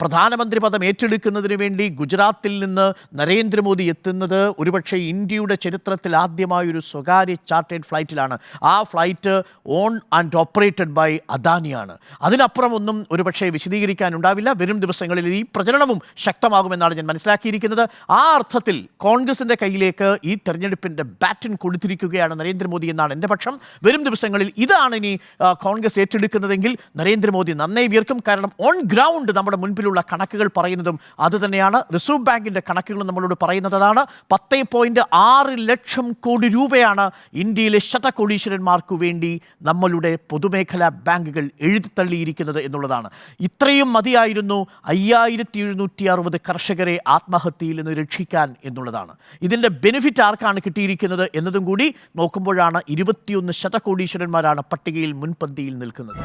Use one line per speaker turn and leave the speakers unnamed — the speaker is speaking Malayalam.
പ്രധാനമന്ത്രി പദം ഏറ്റെടുക്കുന്നതിന് വേണ്ടി ഗുജറാത്തിൽ നിന്ന് നരേന്ദ്രമോദി എത്തുന്നത് ഒരുപക്ഷെ ഇന്ത്യയുടെ ചരിത്രത്തിൽ ആദ്യമായൊരു സ്വകാര്യ ചാർട്ടേഡ് ഫ്ലൈറ്റിലാണ്. ആ flight own and operated by അദാനിയാണ്. അതിനപ്പുറം ഒന്നും ഒരുപക്ഷെ വിശദീകരിക്കാനുണ്ടാവില്ല. വരും ദിവസങ്ങളിൽ ഈ പ്രചരണവും ശക്തമാകുമെന്നാണ് ഞാൻ മനസ്സിലാക്കിയിരിക്കുന്നത്. ആ അർത്ഥത്തിൽ കോൺഗ്രസിൻ്റെ കയ്യിലേക്ക് ഈ തെരഞ്ഞെടുപ്പിൻ്റെ ബാറ്റൺ കൊടുത്തിരിക്കുകയാണ് നരേന്ദ്രമോദി എന്നാണ് എൻ്റെ പക്ഷം. വരും ദിവസങ്ങളിൽ ഇതാണ് ഇനി കോൺഗ്രസ് ഏറ്റെടുക്കുന്നതെങ്കിൽ നരേന്ദ്രമോദി നന്നേ വിയർക്കും. കാരണം ഓൺ ഗ്രൗണ്ട് നമ്മുടെ മുൻപിലുള്ള കണക്കുകൾ പറയുന്നതും അതുതന്നെയാണ്. റിസർവ് ബാങ്കിൻ്റെ കണക്കുകൾ നമ്മളോട് പറയുന്നതാണ്. 10.6 ലക്ഷം കോടി രൂപയാണ് ഇന്ത്യയിലെ ശതകോടീശ്വരന്മാർക്കു വേണ്ടി നമ്മളുടെ പൊതുമേഖലാ ബാങ്കുകൾ എഴുതിത്തള്ളിയിരിക്കുന്നത് എന്നുള്ളതാണ്. ഇത്രയും മതിയായിരുന്നു 5760 കർഷകരെ ആത്മഹത്യയിൽ നിന്ന് രക്ഷിക്കാൻ എന്നുള്ളതാണ്. ഇതിൻ്റെ ബെനിഫിറ്റ് ആർക്കാണ് കിട്ടിയിരിക്കുന്നത് എന്നതും കൂടി നോക്കുമ്പോഴാണ് 21 ശതകോടീശ്വരന്മാരാണ് പട്ടികയിൽ മുൻപന്തിയിൽ നിൽക്കുന്നത്.